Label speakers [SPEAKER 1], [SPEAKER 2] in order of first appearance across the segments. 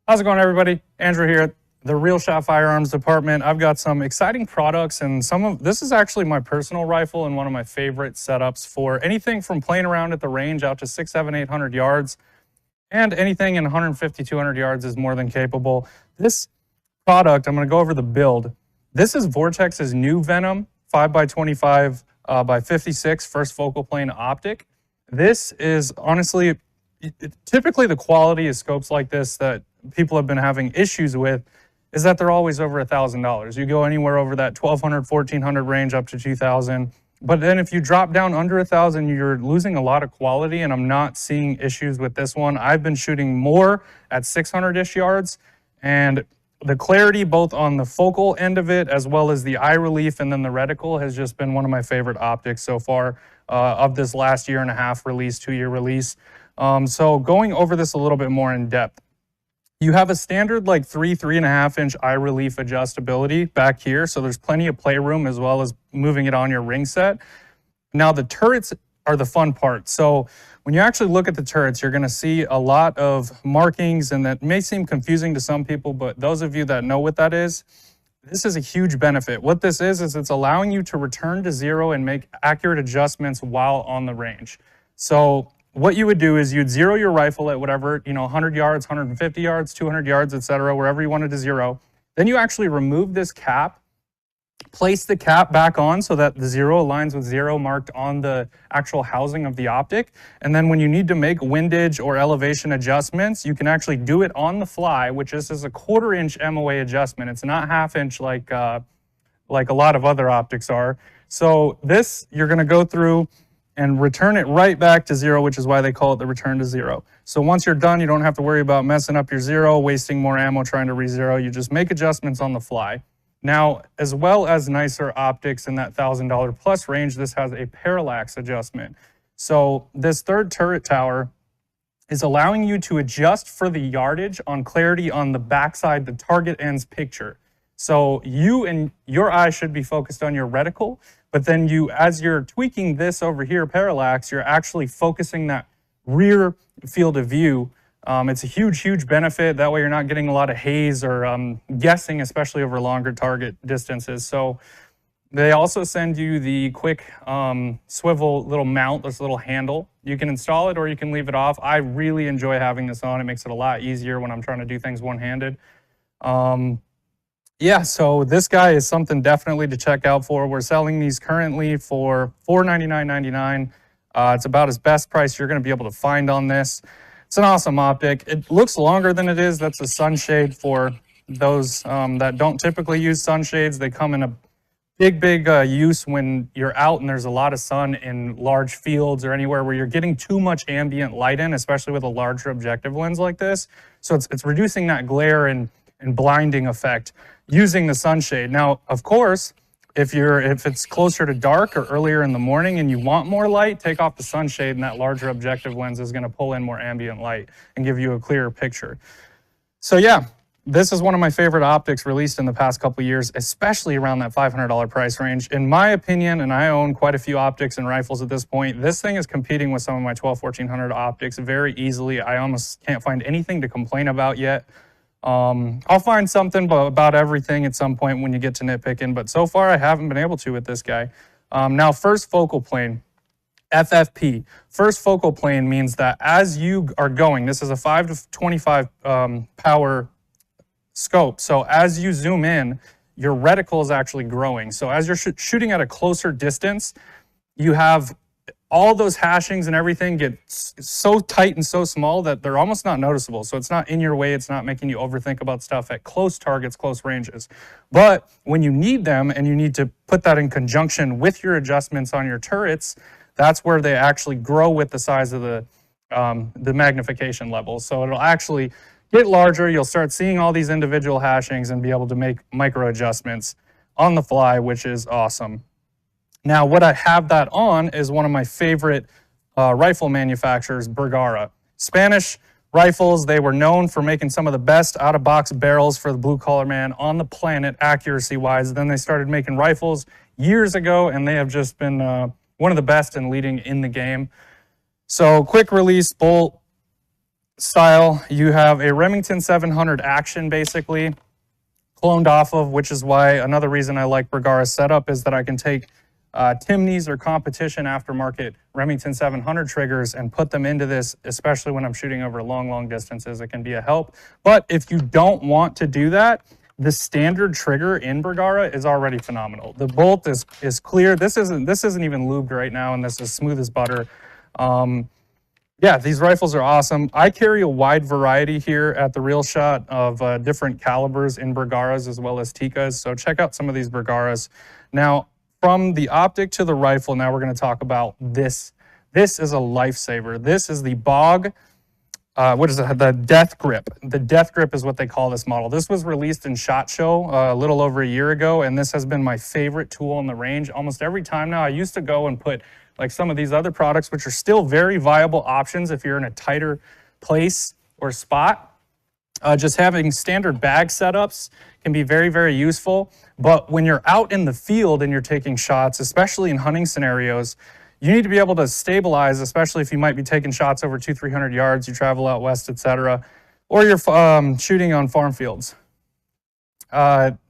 [SPEAKER 1] How's it going, everybody? Andrew here at the Real Shot Firearms Department. I've got some exciting products, and this is actually my personal rifle and one of my favorite setups for anything from playing around at the range out to 600, 700, 800 yards, and anything in 150, 200 yards is more than capable. This product, I'm going to go over the build. This is Vortex's new Venom 5x25 by 56 first focal plane optic. This is honestly, typically the quality of scopes like this that people have been having issues with is that they're always over $1,000. You go anywhere over that 1,200, 1,400 range up to 2,000. But then if you drop down under 1,000, you're losing a lot of quality, and I'm not seeing issues with this one. I've been shooting more at 600-ish yards, and the clarity both on the focal end of it as well as the eye relief and then the reticle has just been one of my favorite optics so far of this last year and a half release, 2-year release. So going over this a little bit more in depth. You have a standard like 3.5 inch eye relief adjustability back here. So there's plenty of playroom as well as moving it on your ring set. Now the turrets are the fun part. So when you actually look at the turrets, you're going to see a lot of markings, and that may seem confusing to some people, but those of you that know what that is, this is a huge benefit. What this is it's allowing you to return to zero and make accurate adjustments while on the range. So what you would do is you'd zero your rifle at whatever, 100 yards, 150 yards, 200 yards, etc., wherever you wanted to zero. Then you actually remove this cap, place the cap back on so that the zero aligns with zero marked on the actual housing of the optic. And then when you need to make windage or elevation adjustments, you can actually do it on the fly, which is a 1/4 inch MOA adjustment. It's not 1/2 inch like a lot of other optics are. So this, you're going to go through and return it right back to zero, which is why they call it the return to zero. So once you're done, you don't have to worry about messing up your zero, wasting more ammo trying to re-zero. You just make adjustments on the fly. Now, as well as nicer optics in that $1,000 plus range, this has a parallax adjustment. So this third turret tower is allowing you to adjust for the yardage on clarity on the backside, the target end's picture. So you and your eye should be focused on your reticle, but then as you're tweaking this over here, parallax, you're actually focusing that rear field of view. It's a huge, huge benefit. That way you're not getting a lot of haze or guessing, especially over longer target distances. So they also send you the quick swivel little mount, this little handle. You can install it or you can leave it off. I really enjoy having this on. It makes it a lot easier when I'm trying to do things one-handed. Yeah, so this guy is something definitely to check out for. We're selling these currently for $499.99. It's about as best price you're going to be able to find on this. It's an awesome optic. It looks longer than it is. That's a sunshade for those that don't typically use sunshades. They come in a big use when you're out and there's a lot of sun in large fields or anywhere where you're getting too much ambient light in, especially with a larger objective lens like this. So it's reducing that glare and blinding effect using the sunshade. Now, of course, if it's closer to dark or earlier in the morning and you want more light, take off the sunshade, and that larger objective lens is going to pull in more ambient light and give you a clearer picture. So yeah, this is one of my favorite optics released in the past couple years, especially around that $500 price range. In my opinion, and I own quite a few optics and rifles at this point, this thing is competing with some of my 1,200, 1,400 optics very easily. I almost can't find anything to complain about yet. I'll find something about everything at some point when you get to nitpicking, but so far I haven't been able to with this guy. Now, first focal plane, FFP. First focal plane means that as you are going, this is a 5 to 25 power scope. So as you zoom in, your reticle is actually growing. So as you're shooting at a closer distance, you have all those hashings and everything get so tight and so small that they're almost not noticeable. So it's not in your way. It's not making you overthink about stuff at close targets, close ranges. But when you need them and you need to put that in conjunction with your adjustments on your turrets, that's where they actually grow with the size of the magnification levels. So it'll actually get larger. You'll start seeing all these individual hashings and be able to make micro adjustments on the fly, which is awesome. Now, what I have that on is one of my favorite rifle manufacturers, Bergara. Spanish rifles, they were known for making some of the best out-of-box barrels for the blue-collar man on the planet, accuracy-wise. Then they started making rifles years ago, and they have just been one of the best and leading in the game. So, quick release bolt, style. You have a Remington 700 Action, basically, cloned off of, which is why another reason I like Bergara's setup is that I can take Timneys or competition aftermarket Remington 700 triggers and put them into this, especially when I'm shooting over long distances. It can be a help. But if you don't want to do that, the standard trigger in Bergara is already phenomenal. The bolt is clear. This isn't even lubed right now, and this is smooth as butter. Yeah, these rifles are awesome. I carry a wide variety here at the Real Shot of different calibers in Bergaras as well as Tikkas. So check out some of these Bergaras. Now, from the optic to the rifle, now we're going to talk about this. This is a lifesaver. This is the Bog. What is it? The Death Grip. The Death Grip is what they call this model. This was released in SHOT Show a little over a year ago, and this has been my favorite tool in the range almost every time now. I used to go and put like some of these other products, which are still very viable options if you're in a tighter place or spot. Just having standard bag setups can be very useful. But when you're out in the field and you're taking shots, especially in hunting scenarios, you need to be able to stabilize, especially if you might be taking shots over 200-300 yards, you travel out west, etc., or you're shooting on farm fields.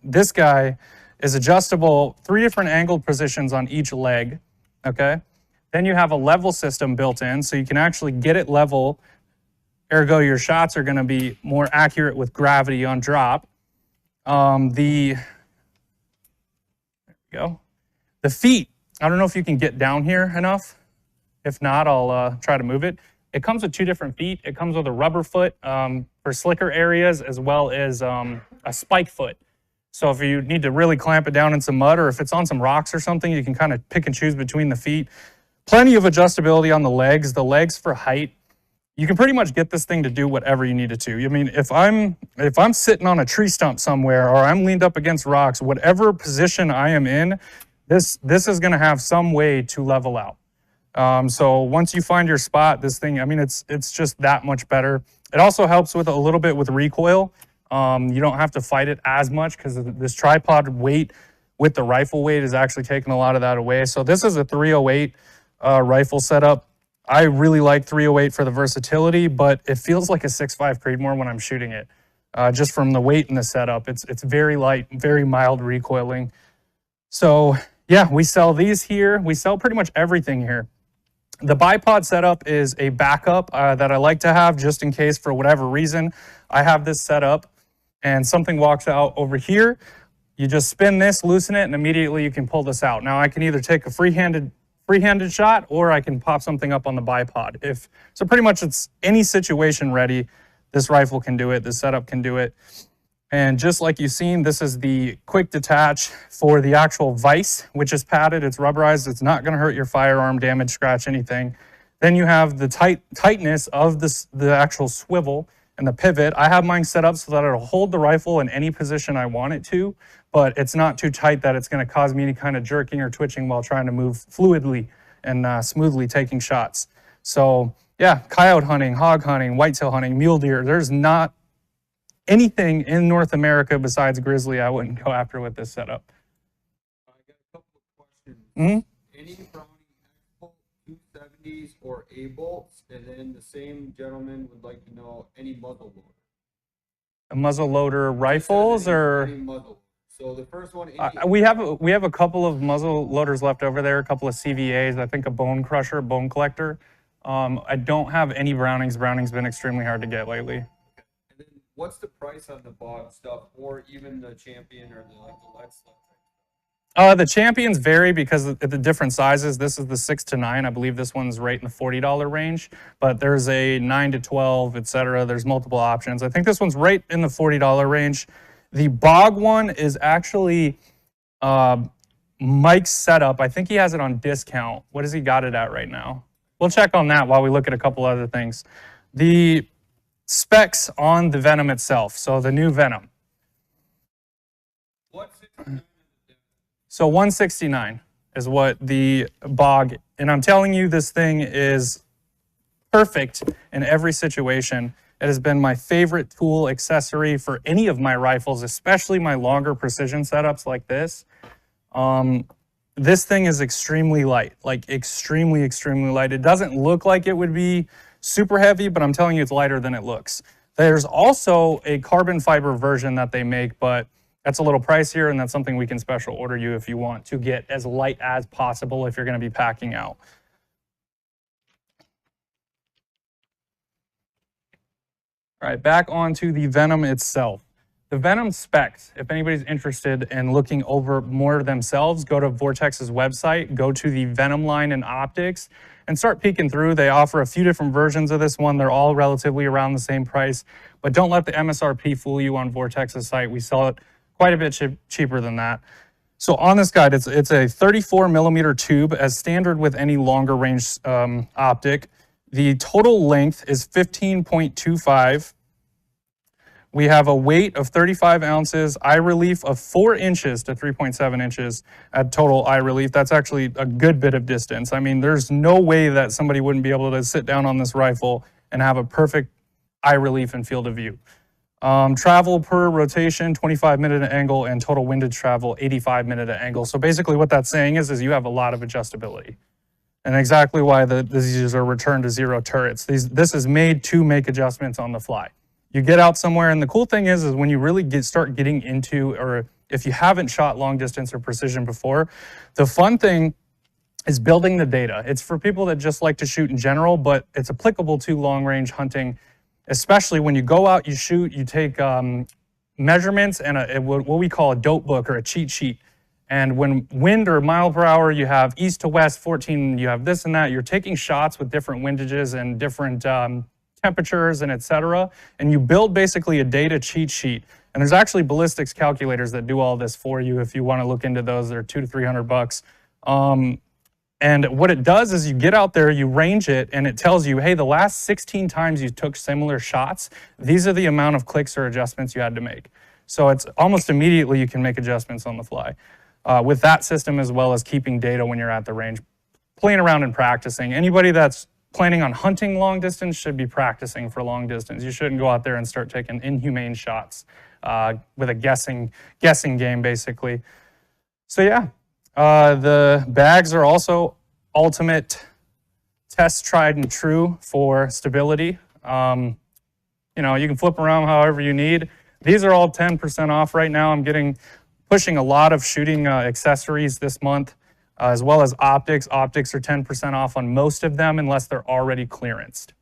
[SPEAKER 1] This guy is adjustable, 3 different angled positions on each leg, okay? Then you have a level system built in, so you can actually get it level, ergo your shots are gonna be more accurate with gravity on drop. There we go. The feet, I don't know if you can get down here enough. If not, I'll try to move it. It comes with 2 different feet. It comes with a rubber foot for slicker areas as well as a spike foot. So if you need to really clamp it down in some mud or if it's on some rocks or something, you can kind of pick and choose between the feet. Plenty of adjustability on the legs. The legs for height. You can pretty much get this thing to do whatever you need it to. I mean, if I'm sitting on a tree stump somewhere or I'm leaned up against rocks, whatever position I am in, this is going to have some way to level out. So once you find your spot, this thing, I mean, it's just that much better. It also helps with a little bit with recoil. You don't have to fight it as much because this tripod weight with the rifle weight is actually taking a lot of that away. So this is a 308 rifle setup. I really like 308 for the versatility, but it feels like a 6.5 Creedmoor when I'm shooting it. Just from the weight and the setup, it's very light, very mild recoiling. So yeah, we sell these here. We sell pretty much everything here. The bipod setup is a backup that I like to have just in case for whatever reason I have this set up and something walks out over here. You just spin this, loosen it, and immediately you can pull this out. Now I can either take a free-handed shot or I can pop something up on the bipod. So pretty much it's any situation ready. This rifle can do it. This setup can do it. And just like you've seen, this is the quick detach for the actual vise, which is padded. It's rubberized. It's not going to hurt your firearm, damage, scratch, anything. Then you have the tightness of the actual swivel and the pivot. I have mine set up so that it'll hold the rifle in any position I want it to, but it's not too tight that it's going to cause me any kind of jerking or twitching while trying to move fluidly and smoothly taking shots. So yeah, coyote hunting, hog hunting, whitetail hunting, mule deer, there's not anything in North America besides grizzly I wouldn't go after with this setup.
[SPEAKER 2] I got a couple of questions. Any Browning 270s or A-bolts? And then the same gentleman would like to know any muzzle loader.
[SPEAKER 1] A muzzle loader rifles or?
[SPEAKER 2] Any muzzle. So the first one,
[SPEAKER 1] we have a couple of muzzle loaders left over there, a couple of CVAs, I think a bone crusher, bone collector. I don't have any Brownings. Browning's been extremely hard to get lately.
[SPEAKER 2] And then what's the price on the Bog stuff or even the Champion or the light stuff?
[SPEAKER 1] The Champions vary because of the different sizes. This is the 6 to 9. I believe this one's right in the $40 range, but there's a 9 to 12, etc. There's multiple options. I think this one's right in the $40 range. The Bog one is actually Mike's setup. I think he has it on discount. What has he got it at right now? We'll check on that while we look at a couple other things. The specs on the Venom itself. So the new Venom. So 169 is what the Bog, and I'm telling you this thing is perfect in every situation. It has been my favorite tool accessory for any of my rifles, especially my longer precision setups like this. This thing is extremely light, like extremely light. It doesn't look like it would be super heavy, but I'm telling you it's lighter than it looks. There's also a carbon fiber version that they make, but that's a little pricier, and that's something we can special order you if you want to get as light as possible if you're going to be packing out. All right, back onto the Venom itself. The Venom specs, if anybody's interested in looking over more themselves, go to Vortex's website, go to the Venom line in optics, and start peeking through. They offer a few different versions of this one. They're all relatively around the same price, but don't let the MSRP fool you on Vortex's site. We sell it quite a bit cheaper than that. So on this guide, it's a 34 millimeter tube as standard with any longer range optic. The total length is 15.25. We have a weight of 35 ounces, eye relief of 4 inches to 3.7 inches at total eye relief. That's actually a good bit of distance. I mean, there's no way that somebody wouldn't be able to sit down on this rifle and have a perfect eye relief and field of view. Travel per rotation, 25-minute angle, and total windage travel, 85-minute angle. So basically what that's saying is you have a lot of adjustability. And exactly why these are return to zero turrets. This is made to make adjustments on the fly. You get out somewhere, and the cool thing is when you really start getting into, or if you haven't shot long distance or precision before, the fun thing is building the data. It's for people that just like to shoot in general, but it's applicable to long range hunting, especially when you go out, you shoot, you take measurements and what we call a dope book or a cheat sheet. And when wind or mile per hour, you have east to west 14, you have this and that, you're taking shots with different windages and different temperatures and et cetera. And you build basically a data cheat sheet. And there's actually ballistics calculators that do all this for you if you want to look into those. They're $200 to $300. And what it does is you get out there, you range it, and it tells you, hey, the last 16 times you took similar shots, these are the amount of clicks or adjustments you had to make. So it's almost immediately you can make adjustments on the fly. With that system, as well as keeping data when you're at the range, playing around and practicing. Anybody that's planning on hunting long distance should be practicing for long distance. You shouldn't go out there and start taking inhumane shots with a guessing game, basically. So yeah, the bags are also ultimate test tried and true for stability. You know, you can flip around however you need. These are all 10% off right now. I'm pushing a lot of shooting accessories this month, as well as optics. Optics are 10% off on most of them unless they're already clearanced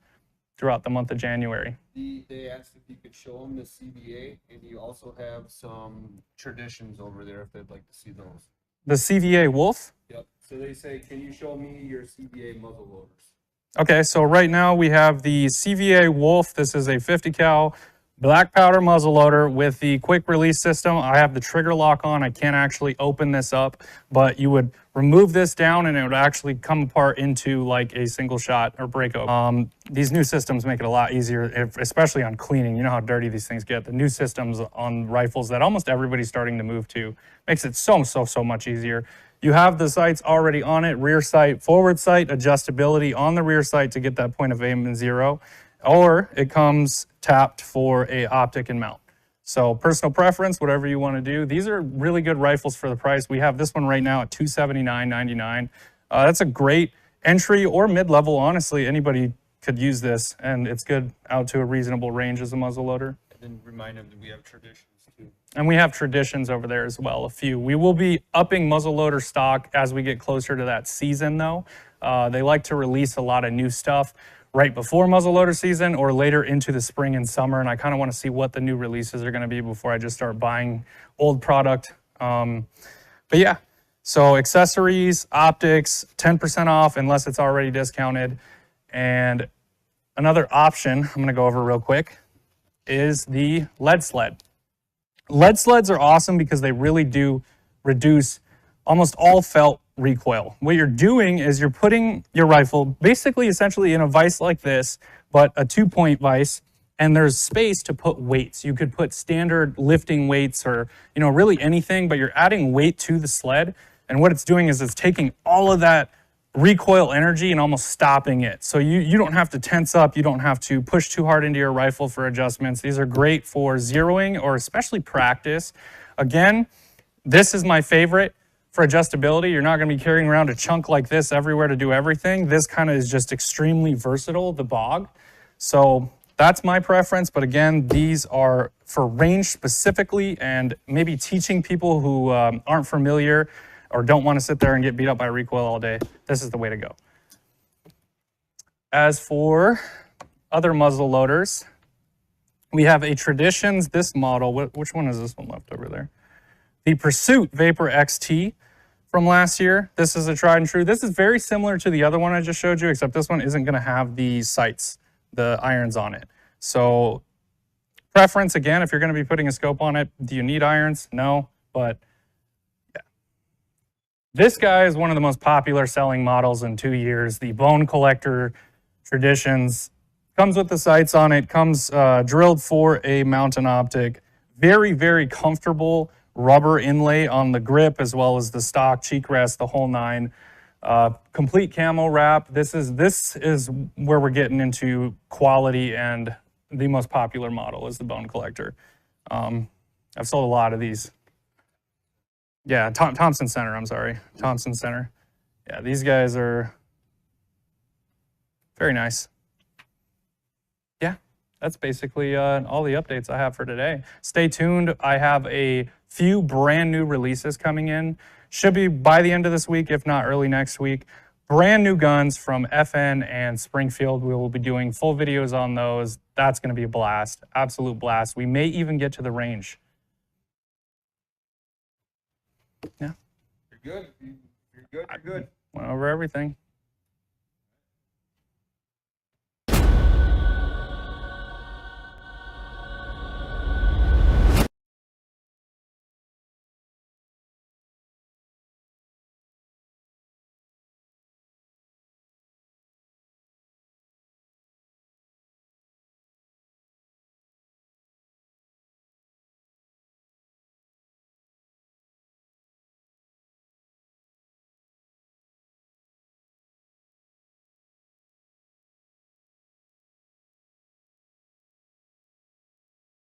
[SPEAKER 1] throughout the month of January.
[SPEAKER 2] They asked if you could show them the CVA, and you also have some traditions over there if they'd like to see those.
[SPEAKER 1] The CVA Wolf?
[SPEAKER 2] Yep. So they say, can you show me your CVA muzzle loaders?
[SPEAKER 1] Okay, so right now we have the CVA Wolf. This is a 50 cal black powder muzzleloader with the quick release system. I have the trigger lock on. I can't actually open this up, but you would remove this down and it would actually come apart into like a single shot or break open. These new systems make it a lot easier, especially on cleaning. You know how dirty these things get. The new systems on rifles that almost everybody's starting to move to makes it so much easier. You have the sights already on it, rear sight, forward sight, adjustability on the rear sight to get that point of aim in zero, or it comes tapped for a optic and mount. So personal preference, whatever you want to do. These are really good rifles for the price. We have this one right now at $279.99. That's a great entry or mid-level. Honestly, anybody could use this, and it's good out to a reasonable range as a muzzleloader.
[SPEAKER 2] And then remind them that we have traditions too.
[SPEAKER 1] And we have traditions over there as well, a few. We will be upping muzzleloader stock as we get closer to that season, though. They like to release a lot of new stuff right before muzzleloader season or later into the spring and summer, and I kind of want to see what the new releases are going to be before I just start buying old product. But yeah, so accessories, optics, 10% off unless it's already discounted. And another option I'm going to go over real quick is the lead sled. Lead sleds are awesome because they really do reduce almost all felt recoil. What you're doing is you're putting your rifle basically essentially in a vise like this, but a 2-point vise, and there's space to put weights. You could put standard lifting weights or, you know, really anything, but you're adding weight to the sled. And what it's doing is it's taking all of that recoil energy and almost stopping it. So you don't have to tense up. You don't have to push too hard into your rifle for adjustments. These are great for zeroing or especially practice. Again, this is my favorite for adjustability. You're not going to be carrying around a chunk like this everywhere to do everything. This kind of is just extremely versatile, the Bog. So that's my preference. But again, these are for range specifically and maybe teaching people who aren't familiar or don't want to sit there and get beat up by recoil all day. This is the way to go. As for other muzzle loaders, we have a Traditions, this model. Which one is this one left over there? The Pursuit Vapor XT from last year. This is a tried and true. This is very similar to the other one I just showed you, except this one isn't going to have the sights, the irons on it. So preference, again, if you're going to be putting a scope on it, do you need irons? No, but yeah. This guy is one of the most popular selling models in 2 years, the Bone Collector Traditions. Comes with the sights on it, comes drilled for a mountain optic. Very, very comfortable rubber inlay on the grip as well as the stock, cheek rest, the whole nine. Complete camo wrap. This is where we're getting into quality, and the most popular model is the Bone Collector. I've sold a lot of these. Yeah, Thompson Center, I'm sorry. Thompson Center. Yeah, these guys are very nice. Yeah, that's basically all the updates I have for today. Stay tuned. I have a few brand new releases coming in. Should be by the end of this week, if not early next week. Brand new guns from FN and Springfield. We will be doing full videos on those. That's going to be a blast. Absolute blast. We may even get to the range. Yeah.
[SPEAKER 2] You're good. You're good. You're good.
[SPEAKER 1] Went over everything.